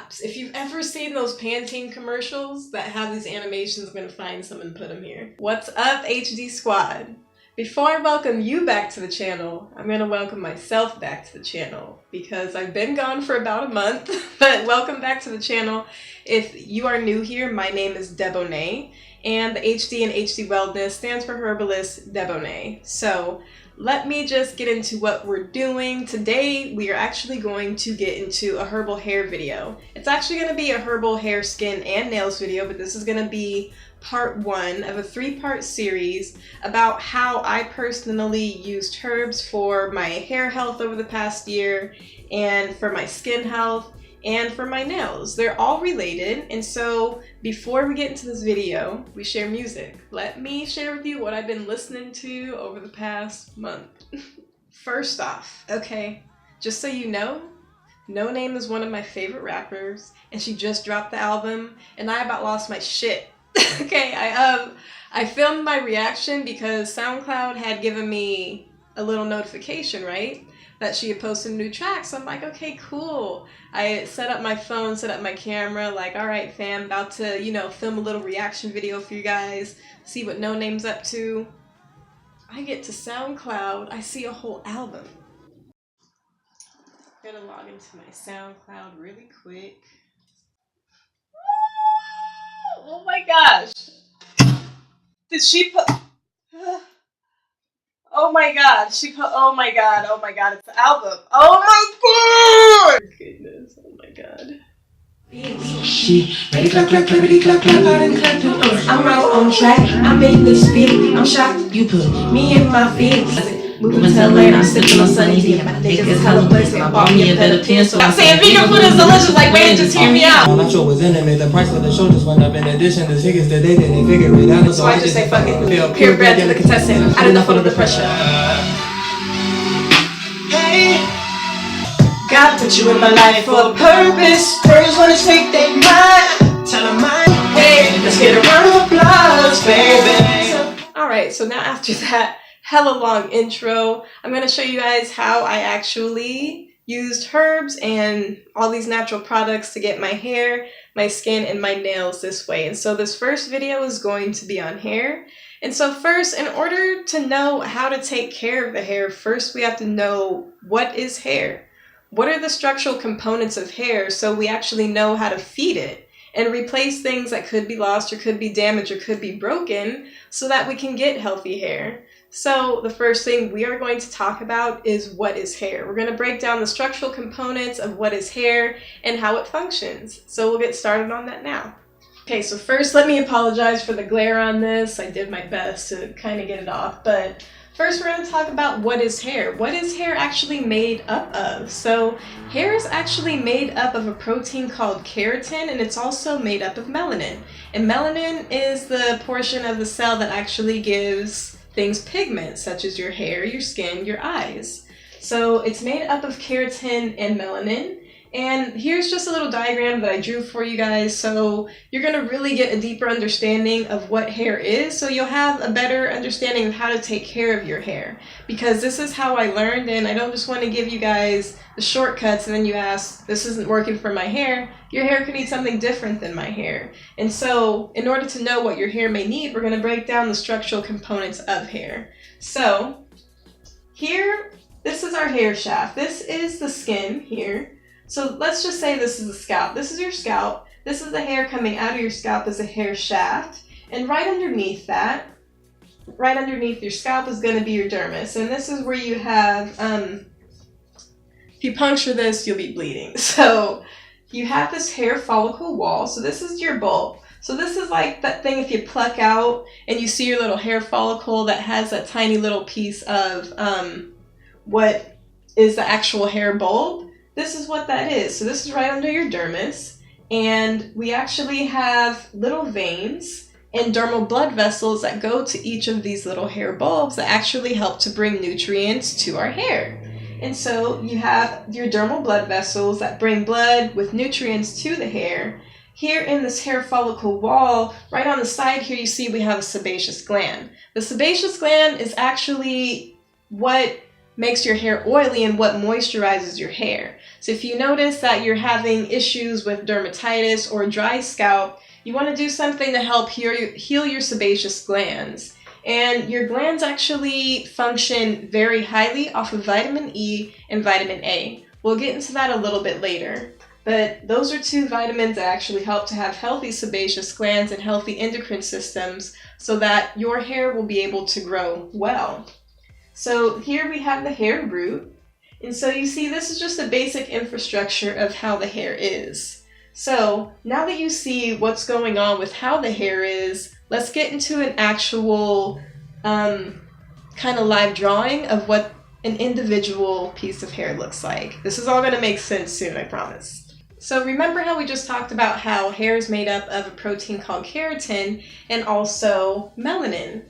slaps. If you've ever seen those Pantene commercials that have these animations, I'm gonna find some and put them here. What's up, HD Squad? Before I welcome you back to the channel, I'm gonna welcome myself back to the channel because I've been gone for about a month, but welcome back to the channel. If you are new here, my name is Debonae, and the HD in HD Wellness stands for Herbalist Debonae. So let me just get into what we're doing. Today, we are actually going to get into a herbal hair video. It's actually gonna be a herbal hair, skin, and nails video, but this is gonna be part one of a three-part series about how I personally used herbs for my hair health over the past year, and for my skin health, and for my nails. They're all related, and so before we get into this video, we share music. Let me share with you what I've been listening to over the past month. First off, okay, just so you know, No Name is one of my favorite rappers, and she just dropped the album, and I about lost my shit. Okay, I filmed my reaction because SoundCloud had given me a little notification, right? That she had posted a new track, so I'm like, okay, cool. I set up my phone, set up my camera, like, all right, fam, about to, you know, film a little reaction video for you guys, see what No Name's up to. I get to SoundCloud, I see a whole album. I'm gonna log into my SoundCloud really quick. Oh my gosh! Did she put... Oh my god, she put, oh my god, it's the album. Oh my god! Goodness, oh my god. She ready, clap, clap, clappity, clap, clap, out and clap, I'm right on track, I'm in this speed. I'm shocked you put me in my feelings. Moving to LA and I'm sipping on Sunny D. My niggas hella blessed, I bought me a better pencil. I'm saying vegan food is delicious, like man, just hear me out. All I showed was in it, made the price of the show just went up in addition to tickets that they didn't figure it out. So I just say fuck it, purebred to the contestant, I did enough under the pressure. Hey, God put you in my life for a purpose. Birds wanna take their mind, tell them mine. Hey, let's get a round of applause, baby. Alright, so now after that hella long intro, I'm going to show you guys how I actually used herbs and all these natural products to get my hair, my skin, and my nails this way. And so this first video is going to be on hair. And so first, in order to know how to take care of the hair, first we have to know what is hair. What are the structural components of hair so we actually know how to feed it and replace things that could be lost or could be damaged or could be broken so that we can get healthy hair. So the first thing we are going to talk about is what is hair. We're going to break down the structural components of what is hair and how it functions. So we'll get started on that now. Okay, so first let me apologize for the glare on this. I did my best to kind of get it off, but first we're going to talk about what is hair. What is hair actually made up of? So hair is actually made up of a protein called keratin, and it's also made up of melanin. And melanin is the portion of the cell that actually gives things pigment, such as your hair, your skin, your eyes. So it's made up of keratin and melanin. And here's just a little diagram that I drew for you guys, so you're going to really get a deeper understanding of what hair is, so you'll have a better understanding of how to take care of your hair. Because this is how I learned, and I don't just want to give you guys the shortcuts and then you ask, this isn't working for my hair. Your hair could need something different than my hair. And so, in order to know what your hair may need, we're going to break down the structural components of hair. So, here, this is our hair shaft. This is the skin here. So let's just say this is the scalp. This is your scalp. This is the hair coming out of your scalp as a hair shaft. And right underneath that, right underneath your scalp is going to be your dermis. And this is where you have, if you puncture this, you'll be bleeding. So you have this hair follicle wall. So this is your bulb. So this is like that thing if you pluck out and you see your little hair follicle that has that tiny little piece of what is the actual hair bulb. This is what that is. So this is right under your dermis, and we actually have little veins and dermal blood vessels that go to each of these little hair bulbs that actually help to bring nutrients to our hair. And so you have your dermal blood vessels that bring blood with nutrients to the hair. Here in this hair follicle wall, right on the side here, you see we have a sebaceous gland. The sebaceous gland is actually what makes your hair oily and what moisturizes your hair. So if you notice that you're having issues with dermatitis or dry scalp, you want to do something to help heal your sebaceous glands. And your glands actually function very highly off of vitamin E and vitamin A. We'll get into that a little bit later. But those are two vitamins that actually help to have healthy sebaceous glands and healthy endocrine systems so that your hair will be able to grow well. So here we have the hair root. And so you see this is just a basic infrastructure of how the hair is. So now that you see what's going on with how the hair is, let's get into an actual kind of live drawing of what an individual piece of hair looks like. This is all going to make sense soon, I promise. So remember how we just talked about how hair is made up of a protein called keratin and also melanin.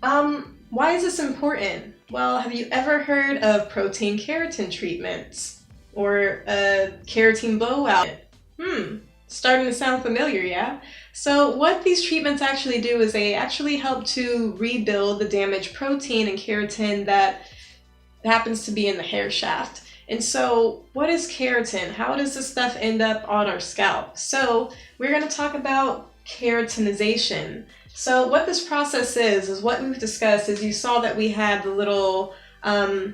Why is this important? Well, have you ever heard of protein keratin treatments or a keratin blowout? Starting to sound familiar, yeah? So what these treatments actually do is they actually help to rebuild the damaged protein and keratin that happens to be in the hair shaft. And so what is keratin? How does this stuff end up on our scalp? So we're going to talk about keratinization. So what this process is what we've discussed is you saw that we had the little, the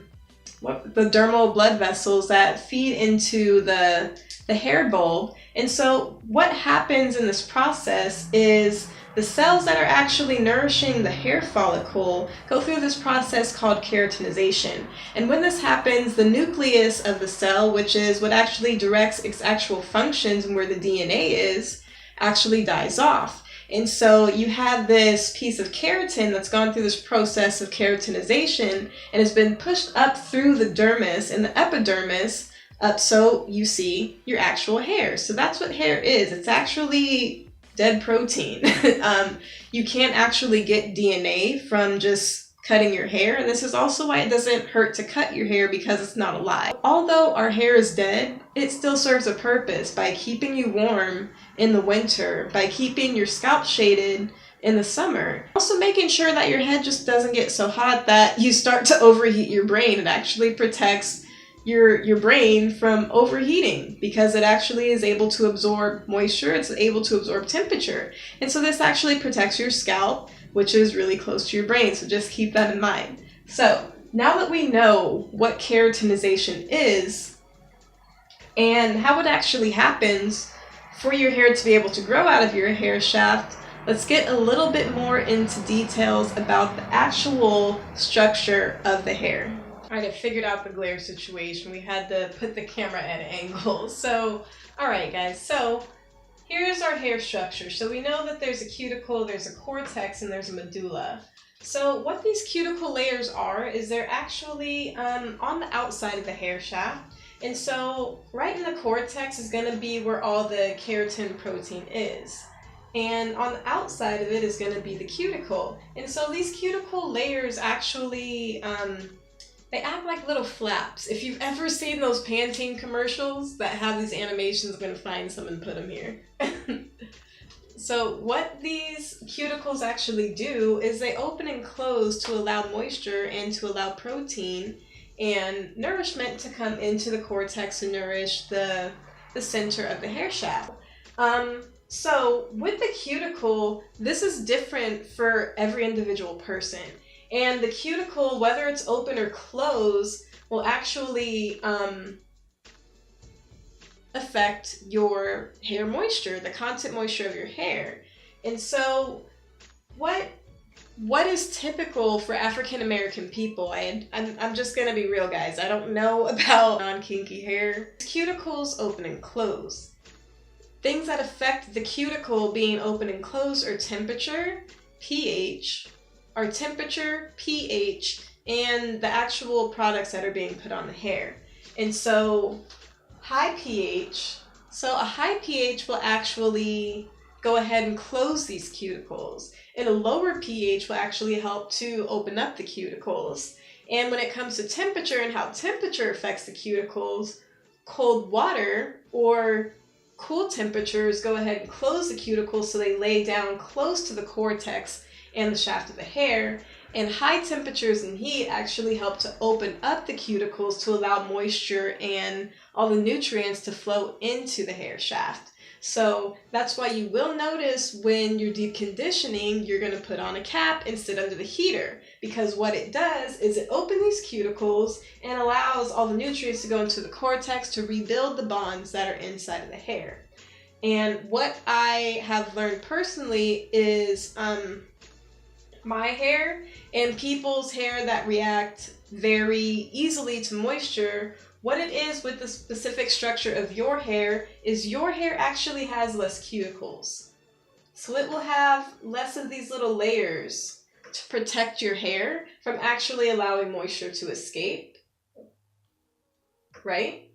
dermal blood vessels that feed into the hair bulb. And so what happens in this process is the cells that are actually nourishing the hair follicle go through this process called keratinization. And when this happens, the nucleus of the cell, which is what actually directs its actual functions and where the DNA is, actually dies off. And so you have this piece of keratin that's gone through this process of keratinization and has been pushed up through the dermis and the epidermis up so you see your actual hair. So that's what hair is. It's actually dead protein. You can't actually get DNA from just cutting your hair, and this is also why it doesn't hurt to cut your hair because it's not alive. Although our hair is dead, it still serves a purpose by keeping you warm in the winter, by keeping your scalp shaded in the summer. Also making sure that your head just doesn't get so hot that you start to overheat your brain. It actually protects your brain from overheating because it actually is able to absorb moisture, it's able to absorb temperature. And so this actually protects your scalp, which is really close to your brain, so just keep that in mind. So now that we know what keratinization is and how it actually happens for your hair to be able to grow out of your hair shaft, let's get a little bit more into details about the actual structure of the hair. All right, I figured out the glare situation. We had to put the camera at an angle. So, all right, guys. So here's our hair structure. So we know that there's a cuticle, there's a cortex, and there's a medulla. So what these cuticle layers are is they're actually on the outside of the hair shaft. And so right in the cortex is going to be where all the keratin protein is. And on the outside of it is going to be the cuticle. And so these cuticle layers actually they act like little flaps. If you've ever seen those Pantene commercials that have these animations, I'm going to find some and put them here. So what these cuticles actually do is they open and close to allow moisture and to allow protein and nourishment to come into the cortex and nourish the center of the hair shaft. So with the cuticle, this is different for every individual person. And the cuticle, whether it's open or closed, will actually affect your hair moisture, the content moisture of your hair. And so what is typical for African American people? I'm just gonna be real, guys. I don't know about non-kinky hair. Cuticles open and close. Things that affect the cuticle being open and closed are temperature, pH, and the actual products that are being put on the hair. And so a high pH will actually go ahead and close these cuticles. And a lower pH will actually help to open up the cuticles. And when it comes to temperature and how temperature affects the cuticles, cold water or cool temperatures go ahead and close the cuticles so they lay down close to the cortex and the shaft of the hair. And high temperatures and heat actually help to open up the cuticles to allow moisture and all the nutrients to flow into the hair shaft. So that's why you will notice when you're deep conditioning, you're going to put on a cap and sit under the heater, because what it does is it opens these cuticles and allows all the nutrients to go into the cortex to rebuild the bonds that are inside of the hair. And what I have learned personally is my hair and people's hair that react very easily to moisture, what it is with the specific structure of your hair is your hair actually has less cuticles. So it will have less of these little layers to protect your hair from actually allowing moisture to escape, right?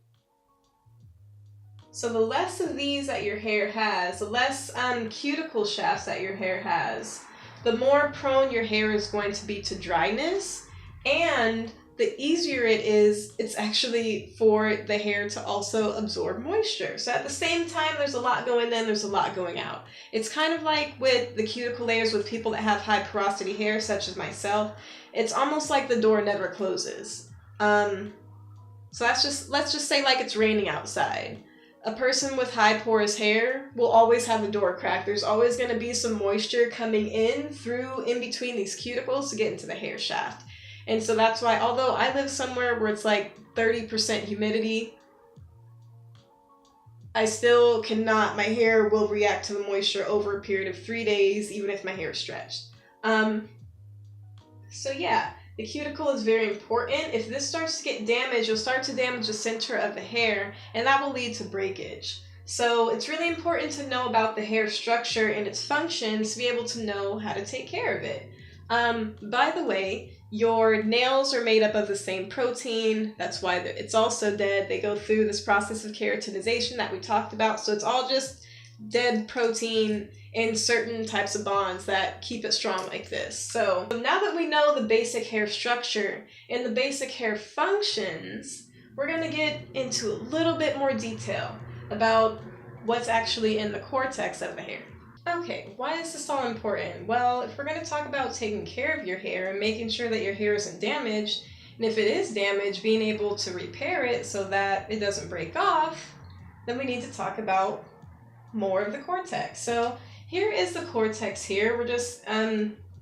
So the less of these that your hair has, the less cuticle shafts that your hair has, the more prone your hair is going to be to dryness, and the easier it's actually for the hair to also absorb moisture. So at the same time, there's a lot going in, there's a lot going out. It's kind of like with the cuticle layers with people that have high porosity hair, such as myself. It's almost like the door never closes. So let's just say like it's raining outside. A person with high porous hair will always have a door crack. There's always going to be some moisture coming in between these cuticles to get into the hair shaft. And so that's why, although I live somewhere where it's like 30% humidity, I still cannot, my hair will react to the moisture over a period of 3 days, even if my hair is stretched. So yeah, the cuticle is very important. If this starts to get damaged, you'll start to damage the center of the hair, and that will lead to breakage. So it's really important to know about the hair structure and its functions to be able to know how to take care of it. By the way, your nails are made up of the same protein. That's why it's also dead. They go through this process of keratinization that we talked about. So it's all just dead protein and certain types of bonds that keep it strong like this. So now that we know the basic hair structure and the basic hair functions, we're going to get into a little bit more detail about what's actually in the cortex of the hair. Okay, why is this all important? Well, if we're going to talk about taking care of your hair and making sure that your hair isn't damaged, and if it is damaged, being able to repair it so that it doesn't break off, then we need to talk about more of the cortex. So here is the cortex here. We're just,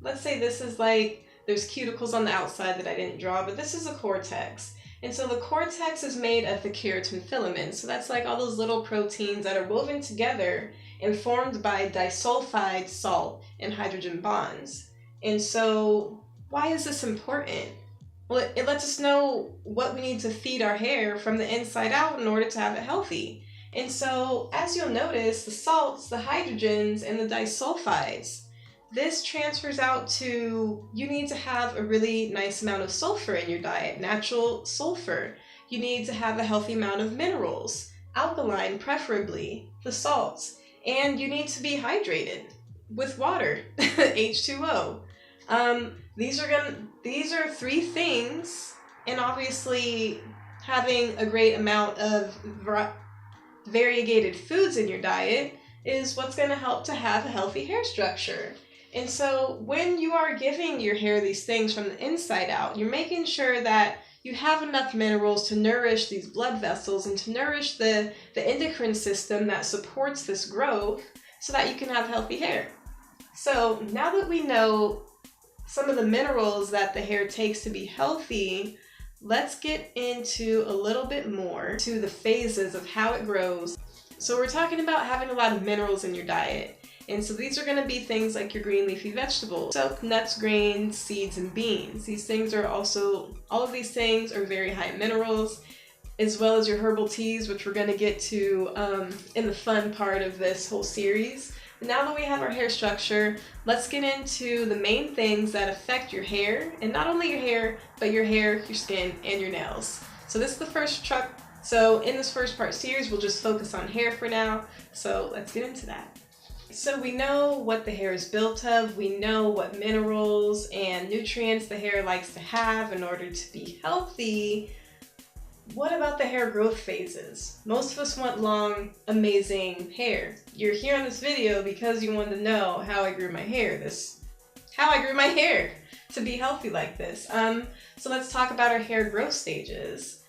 let's say this is like, there's cuticles on the outside that I didn't draw, but this is a cortex. And so the cortex is made of the keratin filaments. So that's like all those little proteins that are woven together and formed by disulfide salt and hydrogen bonds. And so why is this important? Well, it lets us know what we need to feed our hair from the inside out in order to have it healthy. And so as you'll notice, the salts, the hydrogens, and the disulfides, this transfers out to, you need to have a really nice amount of sulfur in your diet, natural sulfur. You need to have a healthy amount of minerals, alkaline preferably, the salts, and you need to be hydrated with water, H2O. These are 3 things, and obviously having a great amount of variegated foods in your diet is what's going to help to have a healthy hair structure. And so when you are giving your hair these things from the inside out, you're making sure that you have enough minerals to nourish these blood vessels and to nourish the endocrine system that supports this growth so that you can have healthy hair. So now that we know some of the minerals that the hair takes to be healthy, let's get into a little bit more to the phases of how it grows. So we're talking about having a lot of minerals in your diet. And so these are going to be things like your green leafy vegetables. So nuts, grains, seeds, and beans. These things are also, all of these things are very high in minerals, as well as your herbal teas, which we're going to get to in the fun part of this whole series. Now that we have our hair structure, let's get into the main things that affect your hair, and not only your hair, but your hair, your skin, and your nails. So this is the first So in this first part series, we'll just focus on hair for now. So let's get into that. So we know what the hair is built of. We know what minerals and nutrients the hair likes to have in order to be healthy. What about the hair growth phases? Most of us want long, amazing hair. You're here on this video because you want to know how I grew my hair, this how I grew my hair to be healthy like this. So let's talk about our hair growth stages.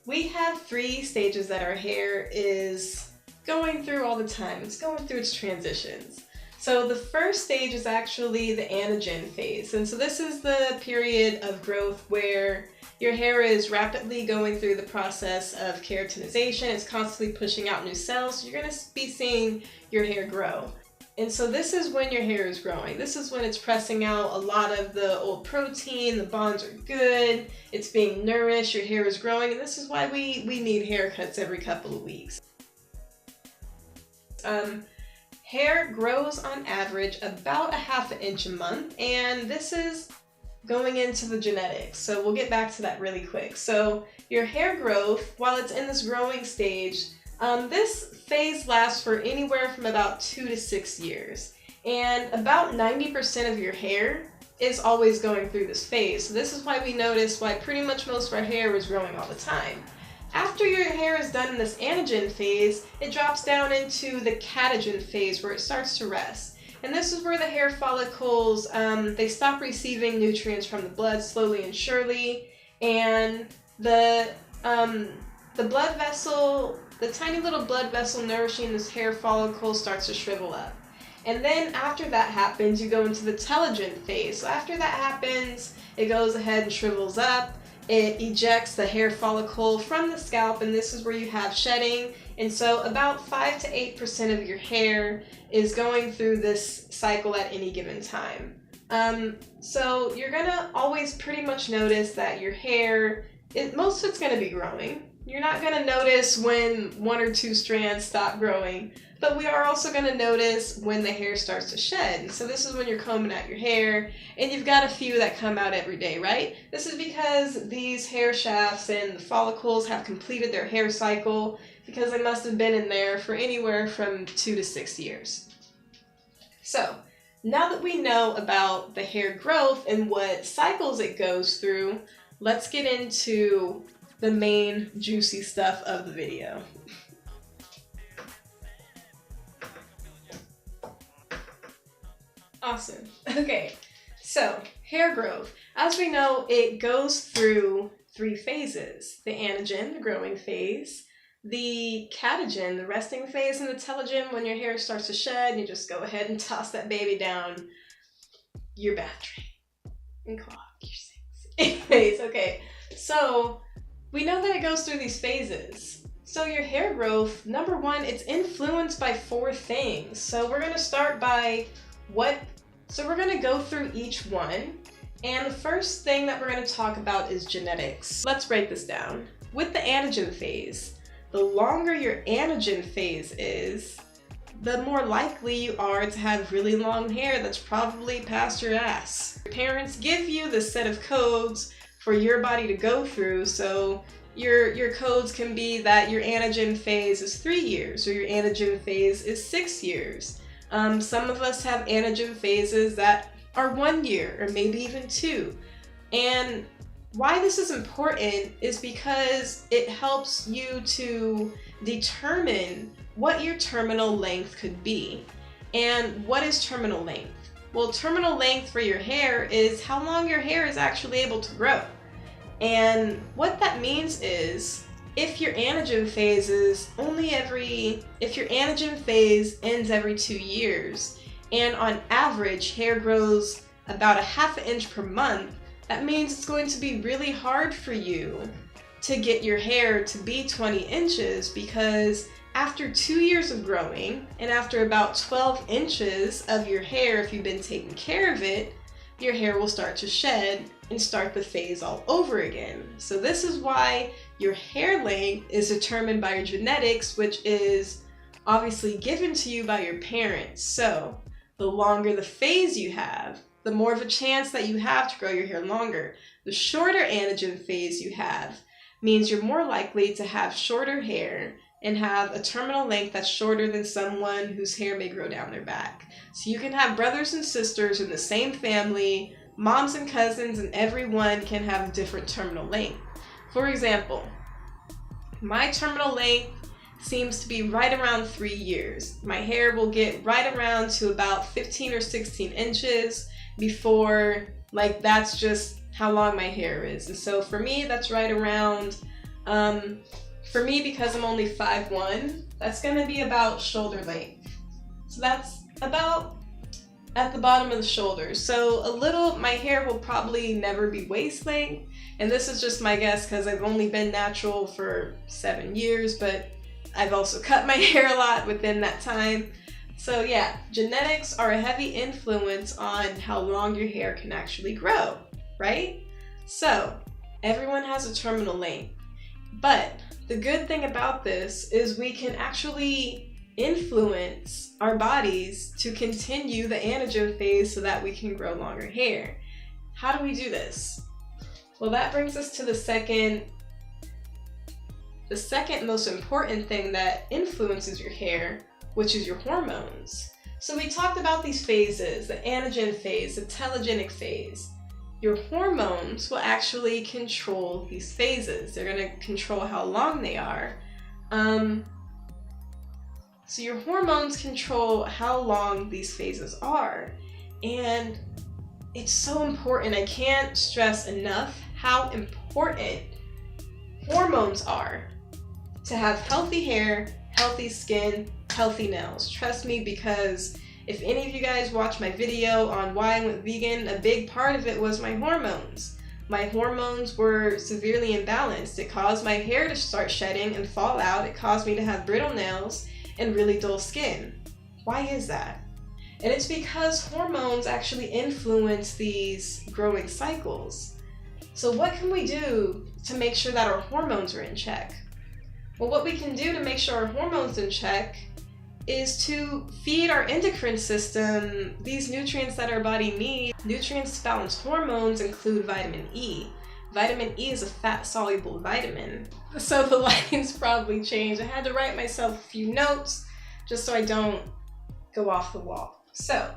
We have 3 stages that our hair is going through all the time. It's going through its transitions. So the first stage is actually the anagen phase. And so this is the period of growth where your hair is rapidly going through the process of keratinization. It's constantly pushing out new cells. So you're going to be seeing your hair grow. And so this is when your hair is growing. This is when it's pressing out a lot of the old protein, the bonds are good, it's being nourished, your hair is growing, and this is why we need haircuts every couple of weeks. Hair grows on average about a ½ inch a month, and this is going into the genetics. So we'll get back to that really quick. So your hair growth, while it's in this growing stage, this phase lasts for anywhere from about 2 to 6 years. And about 90% of your hair is always going through this phase. So this is why we notice why pretty much most of our hair is growing all the time. After your hair is done in this anagen phase, it drops down into the catagen phase where it starts to rest. And this is where the hair follicles, they stop receiving nutrients from the blood slowly and surely, and the blood vessel, the tiny little blood vessel nourishing this hair follicle starts to shrivel up. And then after that happens, you go into the telogen phase. So after that happens, it goes ahead and shrivels up. It ejects the hair follicle from the scalp, and this is where you have shedding. And so about 5 to 8% of your hair is going through this cycle at any given time. So you're gonna always pretty much notice that your hair, most of it's gonna be growing. You're not gonna notice when 1 or 2 strands stop growing, but we are also gonna notice when the hair starts to shed. So this is when you're combing out your hair, and you've got a few that come out every day, right? This is because these hair shafts and the follicles have completed their hair cycle, because they must have been in there for anywhere from 2 to 6 years. So now that we know about the hair growth and what cycles it goes through, let's get into the main juicy stuff of the video. Awesome. Okay, so hair growth. As we know, it goes through 3 phases. The anagen, the growing phase, the catagen, the resting phase, and the telogen, when your hair starts to shed, you just go ahead and toss that baby down your bath drain and clog your sinks. Anyways, okay, so we know that it goes through these phases. So your hair growth, number 1, it's influenced by 4 things. So we're gonna start by we're gonna go through each one. And the first thing that we're gonna talk about is genetics. Let's break this down. With the anagen phase, the longer your anagen phase is, the more likely you are to have really long hair that's probably past your ass. Your parents give you this set of codes for your body to go through, so your codes can be that your anagen phase is 3 years or your anagen phase is 6 years. Some of us have anagen phases that are 1 year or maybe even 2. And why this is important is because it helps you to determine what your terminal length could be. And what is terminal length? Well, terminal length for your hair is how long your hair is actually able to grow. And what that means is if your anagen phase ends every 2 years, and on average hair grows about a ½ inch per month, that means it's going to be really hard for you to get your hair to be 20 inches, because after 2 years of growing and after about 12 inches of your hair, if you've been taking care of it, your hair will start to shed and start the phase all over again. So this is why your hair length is determined by your genetics, which is obviously given to you by your parents. So the longer the phase you have, the more of a chance that you have to grow your hair longer. The shorter anagen phase you have means you're more likely to have shorter hair and have a terminal length that's shorter than someone whose hair may grow down their back. So you can have brothers and sisters in the same family, moms and cousins, and everyone can have a different terminal length. For example, my terminal length seems to be right around 3 years. My hair will get right around to about 15 or 16 inches. before, like, that's just how long my hair is. And so for me, that's right around, for me, because I'm only 5'1", that's gonna be about shoulder length. So that's about at the bottom of the shoulders. So my hair will probably never be waist length. And this is just my guess because I've only been natural for 7 years, but I've also cut my hair a lot within that time. So yeah, genetics are a heavy influence on how long your hair can actually grow, right? So everyone has a terminal length, but the good thing about this is we can actually influence our bodies to continue the anagen phase so that we can grow longer hair. How do we do this? Well, that brings us to the second most important thing that influences your hair, which is your hormones. So we talked about these phases, the anagen phase, the telegenic phase. Your hormones will actually control these phases. They're going to control how long they are. So your hormones control how long these phases are. And it's so important. I can't stress enough how important hormones are to have healthy hair, healthy skin, healthy nails. Trust me, because if any of you guys watch my video on why I went vegan, a big part of it was my hormones. My hormones were severely imbalanced. It caused my hair to start shedding and fall out. It caused me to have brittle nails and really dull skin. Why is that? And it's because hormones actually influence these growing cycles. So what can we do to make sure that our hormones are in check? Well, what we can do to make sure our hormones are in check is to feed our endocrine system these nutrients that our body needs. Nutrients to balance hormones include vitamin E. Vitamin E is a fat-soluble vitamin. So the lighting's probably changed. I had to write myself a few notes just so I don't go off the wall. So,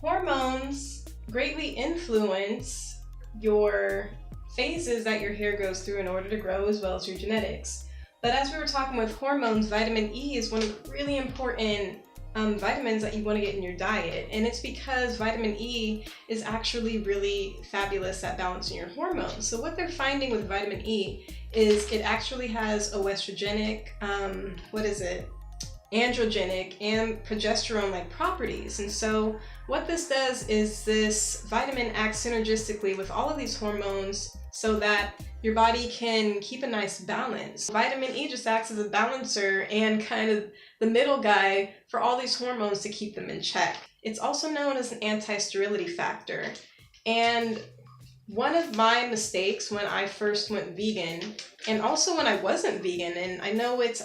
hormones greatly influence your phases that your hair goes through in order to grow, as well as your genetics. But as we were talking with hormones, vitamin E is one of the really important vitamins that you want to get in your diet. And it's because vitamin E is actually really fabulous at balancing your hormones. So what they're finding with vitamin E is it actually has estrogenic, androgenic and progesterone-like properties. And so what this does is this vitamin acts synergistically with all of these hormones so that your body can keep a nice balance. Vitamin E just acts as a balancer and kind of the middle guy for all these hormones to keep them in check. It's also known as an anti-sterility factor. And one of my mistakes when I first went vegan, and also when I wasn't vegan, and I know it's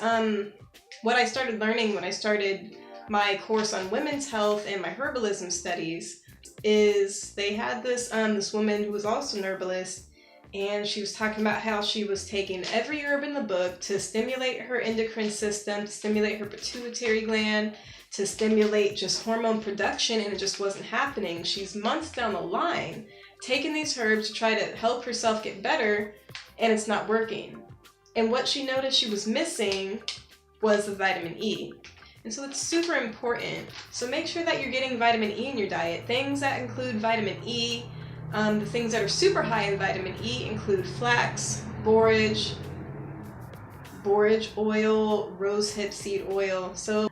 what I started learning when I started my course on women's health and my herbalism studies, is they had this woman who was also an herbalist, and she was talking about how she was taking every herb in the book to stimulate her endocrine system, to stimulate her pituitary gland, to stimulate just hormone production, and it just wasn't happening. She's months down the line taking these herbs to try to help herself get better, and it's not working. And what she noticed she was missing was the vitamin E. And so it's super important. So make sure that you're getting vitamin E in your diet. Things that include vitamin E, the things that are super high in vitamin E include flax, borage oil, rosehip seed oil. So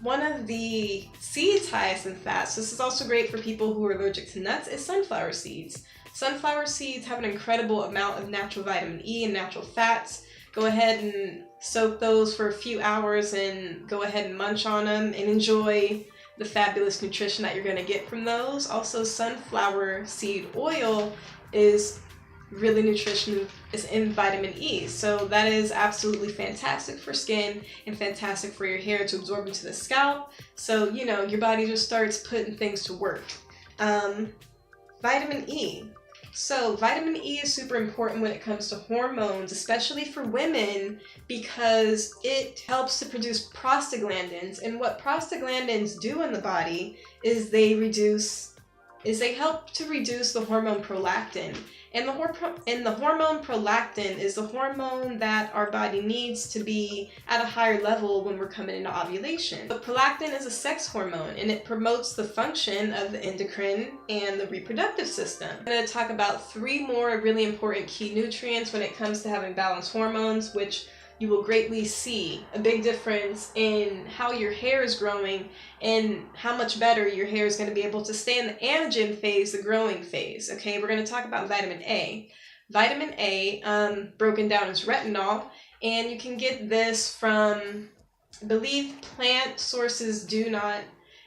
one of the seeds highest in fats, this is also great for people who are allergic to nuts, is sunflower seeds. Sunflower seeds have an incredible amount of natural vitamin E and natural fats. Go ahead and soak those for a few hours and go ahead and munch on them and enjoy the fabulous nutrition that you're going to get from those. Also, sunflower seed oil is really nutrition, is in vitamin E. So that is absolutely fantastic for skin and fantastic for your hair to absorb into the scalp. So, you know, your body just starts putting things to work. Vitamin E. So vitamin E is super important when it comes to hormones, especially for women, because it helps to produce prostaglandins. And what prostaglandins do in the body is they reduce is they help to reduce the hormone prolactin. And the hormone prolactin is the hormone that our body needs to be at a higher level when we're coming into ovulation. But prolactin is a sex hormone, and it promotes the function of the endocrine and the reproductive system. I'm going to talk about 3 more really important key nutrients when it comes to having balanced hormones, which you will greatly see a big difference in how your hair is growing and how much better your hair is going to be able to stay in the anagen phase, the growing phase. Okay, we're going to talk about vitamin A. Vitamin A, broken down as retinol, and you can get this from, I believe, plant sources do not.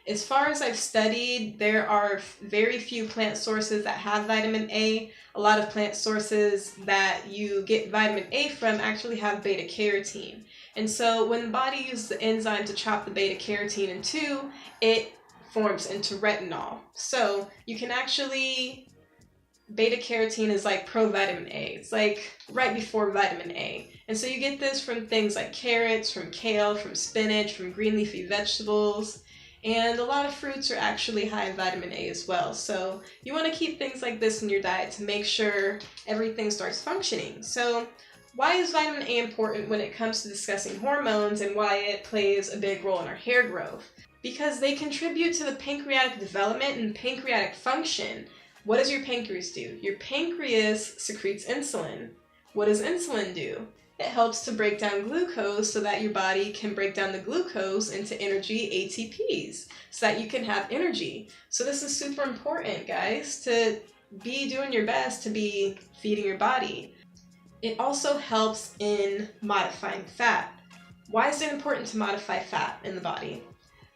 As far as I've studied, there are very few plant sources that have vitamin A. A lot of plant sources that you get vitamin A from actually have beta carotene. And so when the body uses the enzyme to chop the beta carotene in two, it forms into retinol. So you can actually, beta carotene is like provitamin A. It's like right before vitamin A. And so you get this from things like carrots, from kale, from spinach, from green leafy vegetables. And a lot of fruits are actually high in vitamin A as well. So you want to keep things like this in your diet to make sure everything starts functioning. So why is vitamin A important when it comes to discussing hormones and why it plays a big role in our hair growth? Because they contribute to the pancreatic development and pancreatic function. What does your pancreas do? Your pancreas secretes insulin. What does insulin do? It helps to break down glucose so that your body can break down the glucose into energy, ATPs, so that you can have energy. So this is super important, guys, to be doing your best to be feeding your body. It also helps in modifying fat. Why is it important to modify fat in the body?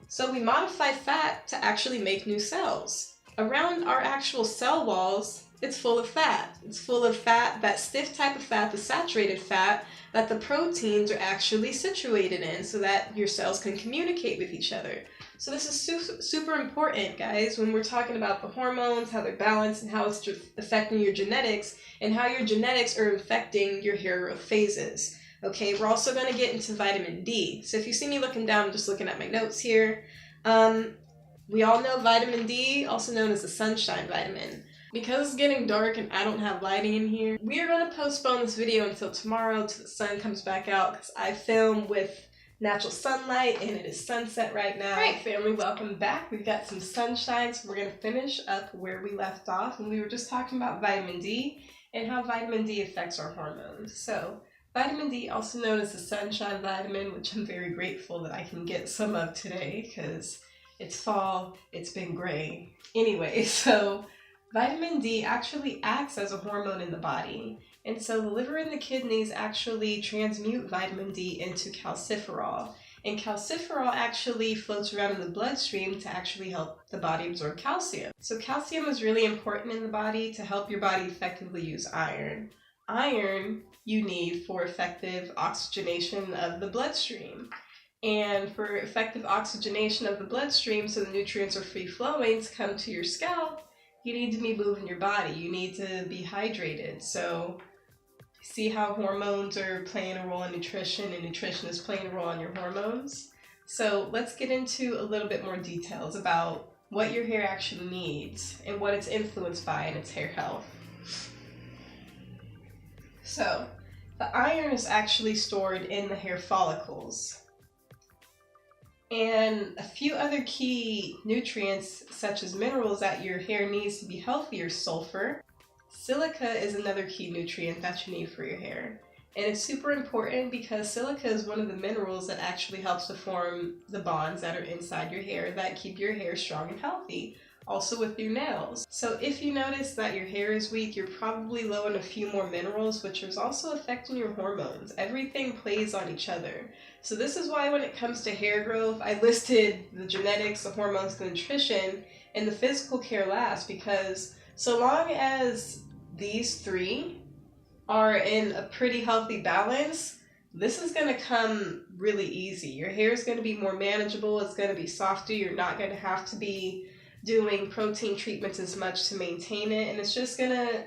So we modify fat to actually make new cells. Around our actual cell walls, it's full of fat. It's full of fat, that stiff type of fat, the saturated fat, that the proteins are actually situated in so that your cells can communicate with each other. So this is super important, guys, when we're talking about the hormones, how they're balanced, and how it's affecting your genetics, and how your genetics are affecting your hair growth phases. Okay, we're also going to get into vitamin D. So if you see me looking down, I'm just looking at my notes here. We all know vitamin D, also known as the sunshine vitamin. Because it's getting dark and I don't have lighting in here, we are going to postpone this video until tomorrow till the sun comes back out because I film with natural sunlight and it is sunset right now. Alright family, welcome back. We've got some sunshine, so we're going to finish up where we left off, and we were just talking about vitamin D and how vitamin D affects our hormones. So vitamin D, also known as the sunshine vitamin, which I'm very grateful that I can get some of today because it's fall, it's been gray. Anyway, so vitamin D actually acts as a hormone in the body, and so the liver and the kidneys actually transmute vitamin D into calciferol, and calciferol actually floats around in the bloodstream to actually help the body absorb calcium. So calcium is really important in the body to help your body effectively use iron. Iron you need for effective oxygenation of the bloodstream. And for effective oxygenation of the bloodstream so the nutrients are free flowing to come to your scalp, you need to be moving your body. You need to be hydrated. So see how hormones are playing a role in nutrition and nutrition is playing a role in your hormones. So let's get into a little bit more details about what your hair actually needs and what it's influenced by in its hair health. So the iron is actually stored in the hair follicles. And a few other key nutrients such as minerals that your hair needs to be healthy are sulfur. Silica is another key nutrient that you need for your hair. And it's super important because silica is one of the minerals that actually helps to form the bonds that are inside your hair that keep your hair strong and healthy. Also with your nails. So if you notice that your hair is weak, you're probably low on a few more minerals, which is also affecting your hormones. Everything plays on each other. So this is why when it comes to hair growth, I listed the genetics, the hormones, the nutrition, and the physical care last, because so long as these 3 are in a pretty healthy balance, this is going to come really easy. Your hair is going to be more manageable, it's going to be softer, you're not going to have to be doing protein treatments as much to maintain it, and it's just gonna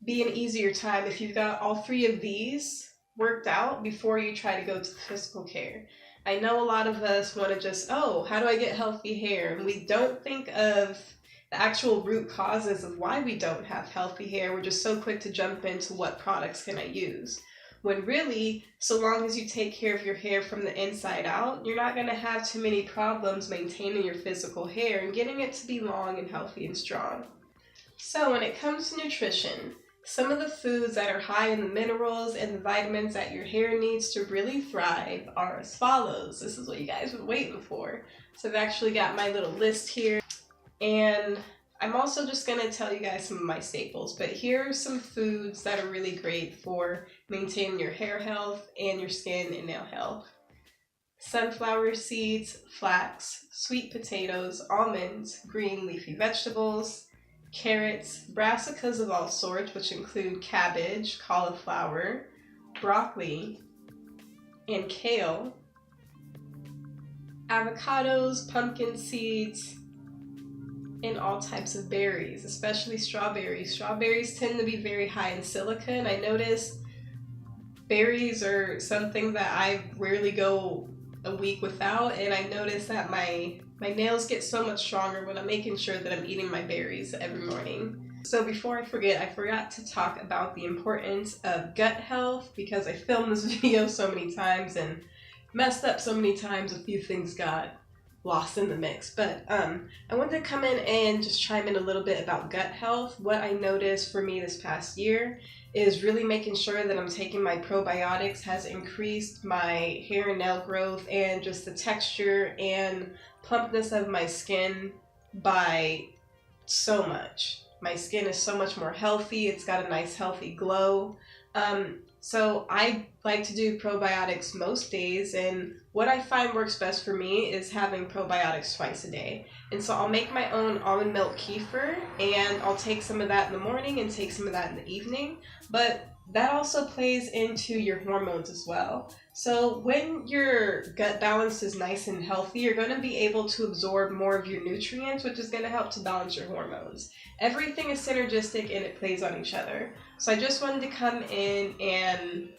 be an easier time if you've got all 3 of these worked out before you try to go to the physical care. I know a lot of us want to just, oh, how do I get healthy hair? And we don't think of the actual root causes of why we don't have healthy hair. We're just so quick to jump into what products can I use. When really, so long as you take care of your hair from the inside out, you're not going to have too many problems maintaining your physical hair and getting it to be long and healthy and strong. So when it comes to nutrition, some of the foods that are high in the minerals and the vitamins that your hair needs to really thrive are as follows. This is what you guys were waiting for. So I've actually got my little list here, and I'm also just going to tell you guys some of my staples, but here are some foods that are really great for maintaining your hair health and your skin and nail health. Sunflower seeds, flax, sweet potatoes, almonds, green leafy vegetables, carrots, brassicas of all sorts, which include cabbage, cauliflower, broccoli, and kale, avocados, pumpkin seeds, and all types of berries, especially strawberries. Strawberries tend to be very high in silica, and I notice berries are something that I rarely go a week without, and I notice that my nails get so much stronger when I'm making sure that I'm eating my berries every morning. So before I forget, I forgot to talk about the importance of gut health, because I filmed this video so many times and messed up so many times, a few things got lost in the mix. But I wanted to come in and just chime in a little bit about gut health. What I noticed for me this past year is really making sure that I'm taking my probiotics has increased my hair and nail growth and just the texture and plumpness of my skin by so much. My skin is so much more healthy. It's got a nice healthy glow. So I like to do probiotics most days, and what I find works best for me is having probiotics twice a day. And so I'll make my own almond milk kefir, and I'll take some of that in the morning and take some of that in the evening. But that also plays into your hormones as well. So when your gut balance is nice and healthy, you're going to be able to absorb more of your nutrients, which is going to help to balance your hormones. Everything is synergistic and it plays on each other. So I just wanted to come in and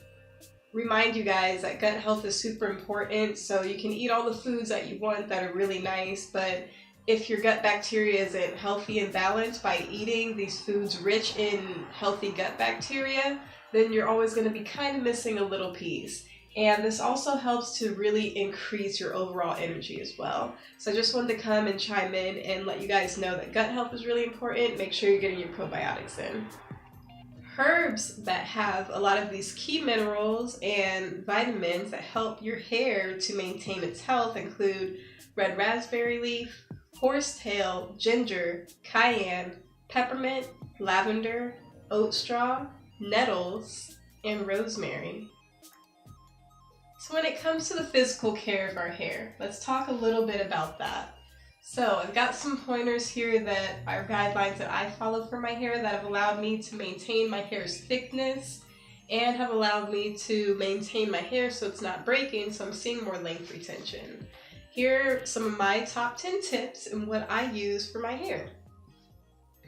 remind you guys that gut health is super important. So you can eat all the foods that you want that are really nice, but if your gut bacteria isn't healthy and balanced by eating these foods rich in healthy gut bacteria, then you're always going to be kind of missing a little piece. And this also helps to really increase your overall energy as well. So I just wanted to come and chime in and let you guys know that gut health is really important. Make sure you're getting your probiotics in. Herbs that have a lot of these key minerals and vitamins that help your hair to maintain its health include red raspberry leaf, horsetail, ginger, cayenne, peppermint, lavender, oat straw, nettles, and rosemary. So when it comes to the physical care of our hair, let's talk a little bit about that. So I've got some pointers here that are guidelines that I follow for my hair that have allowed me to maintain my hair's thickness and have allowed me to maintain my hair so it's not breaking, so I'm seeing more length retention. Here are some of my top 10 tips and what I use for my hair.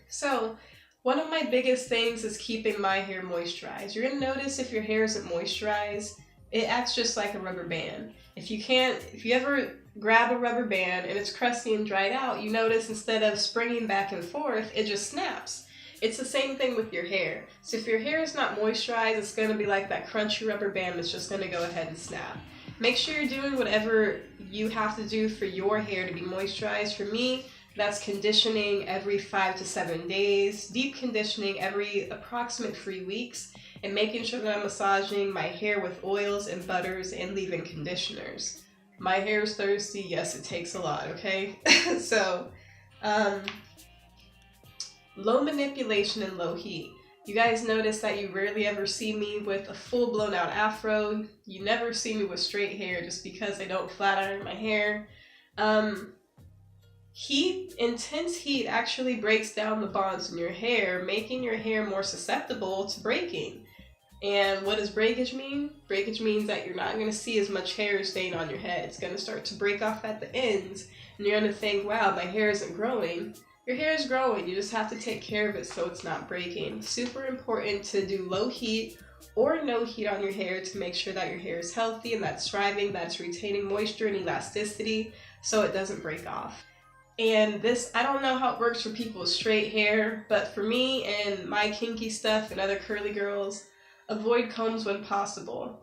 So one of my biggest things is keeping my hair moisturized. You're going to notice if your hair isn't moisturized, it acts just like a rubber band. If you ever grab a rubber band and it's crusty and dried out, you notice instead of springing back and forth, it just snaps. It's the same thing with your hair. So if your hair is not moisturized, it's going to be like that crunchy rubber band that's just going to go ahead and snap. Make sure you're doing whatever you have to do for your hair to be moisturized. For me, that's conditioning every 5 to 7 days, deep conditioning every approximate 3 weeks, and making sure that I'm massaging my hair with oils and butters and leave-in conditioners. My hair's thirsty, yes, it takes a lot, okay? So, low manipulation and low heat. You guys notice that you rarely ever see me with a full blown out afro. You never see me with straight hair just because I don't flat iron my hair. Intense heat actually breaks down the bonds in your hair, making your hair more susceptible to breaking. And what does breakage mean? Breakage means that you're not going to see as much hair staying on your head. It's going to start to break off at the ends, and you're going to think, wow, my hair isn't growing. Your hair is growing, you just have to take care of it so it's not breaking. Super important to do low heat or no heat on your hair to make sure that your hair is healthy and that's thriving, that's retaining moisture and elasticity so it doesn't break off. And this, I don't know how it works for people with straight hair, but for me and my kinky stuff and other curly girls, avoid combs when possible.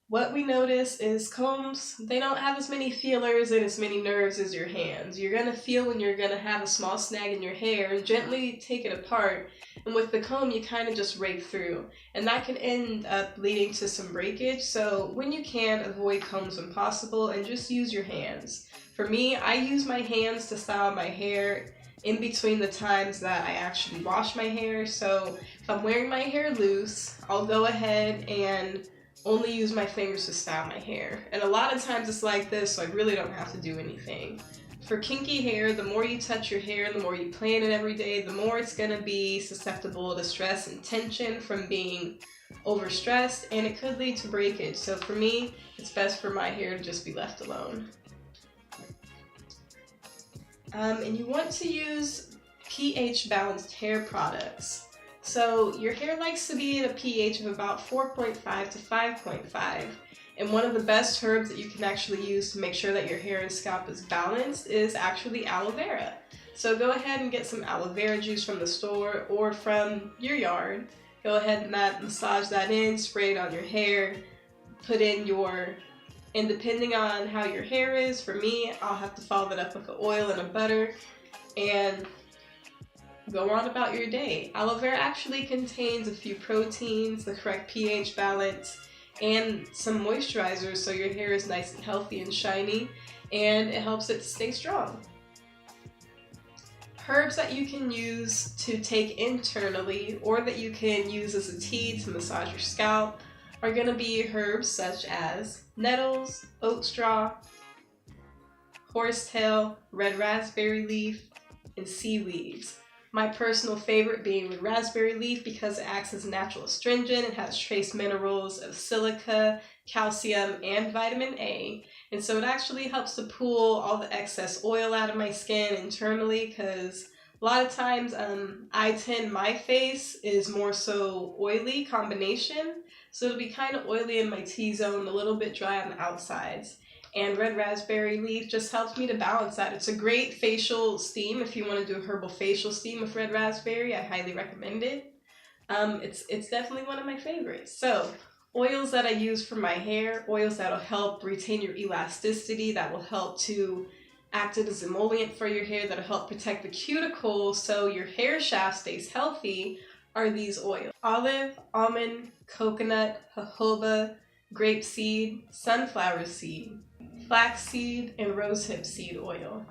What we notice is combs, they don't have as many feelers and as many nerves as your hands. You're going to feel when you're going to have a small snag in your hair and gently take it apart. And with the comb, you kind of just rake through. And that can end up leading to some breakage. So when you can, avoid combs when possible and just use your hands. For me, I use my hands to style my hair in between the times that I actually wash my hair. So if I'm wearing my hair loose, I'll go ahead and only use my fingers to style my hair. And a lot of times it's like this, so I really don't have to do anything. For kinky hair, the more you touch your hair and the more you plan it every day, the more it's gonna be susceptible to stress and tension from being overstressed, and it could lead to breakage. So for me, it's best for my hair to just be left alone. And you want to use pH balanced hair products. So your hair likes to be at a pH of about 4.5 to 5.5. And one of the best herbs that you can actually use to make sure that your hair and scalp is balanced is actually aloe vera. So go ahead and get some aloe vera juice from the store or from your yard. Go ahead and massage that in, spray it on your hair, put in your, and depending on how your hair is, for me, I'll have to follow that up with an oil and a butter and go on about your day. Aloe vera actually contains a few proteins, the correct pH balance, and some moisturizers so your hair is nice and healthy and shiny, and it helps it to stay strong. Herbs that you can use to take internally or that you can use as a tea to massage your scalp are going to be herbs such as nettles, oat straw, horsetail, red raspberry leaf, and seaweeds. My personal favorite being the raspberry leaf because it acts as a natural astringent. It has trace minerals of silica, calcium, and vitamin A. And so it actually helps to pull all the excess oil out of my skin internally because a lot of times my face is more so oily combination. So it'll be kind of oily in my T-zone, a little bit dry on the outsides. And red raspberry leaf just helps me to balance that. It's a great facial steam. If you want to do a herbal facial steam with red raspberry, I highly recommend it. It's definitely one of my favorites. So oils that I use for my hair, oils that'll help retain your elasticity, that will help to act as an emollient for your hair, that'll help protect the cuticle so your hair shaft stays healthy, are these oils. Olive, almond, coconut, jojoba, grapeseed, sunflower seed, flaxseed, and rosehip seed oil.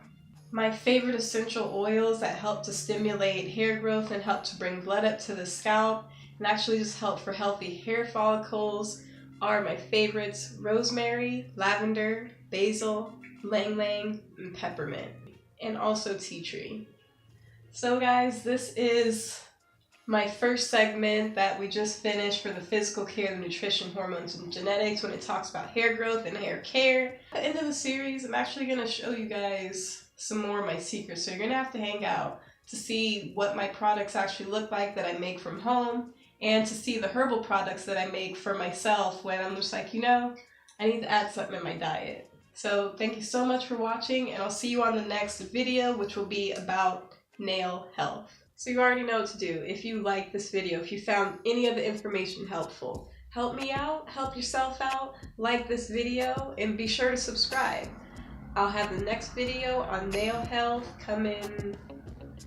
My favorite essential oils that help to stimulate hair growth and help to bring blood up to the scalp and actually just help for healthy hair follicles are my favorites: rosemary, lavender, basil, ylang ylang, and peppermint, and also tea tree. So guys, this is my first segment that we just finished for the physical care, the nutrition, hormones, and genetics when it talks about hair growth and hair care. At the end of the series, I'm actually going to show you guys some more of my secrets. So you're going to have to hang out to see what my products actually look like that I make from home and to see the herbal products that I make for myself when I'm just like, I need to add something in my diet. So thank you so much for watching, and I'll see you on the next video, which will be about nail health. So you already know what to do. If you like this video, if you found any of the information helpful, help me out, help yourself out, like this video, and be sure to subscribe. I'll have the next video on nail health coming,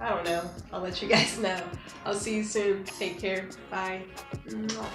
I don't know, I'll let you guys know. I'll see you soon. Take care. Bye. Mwah.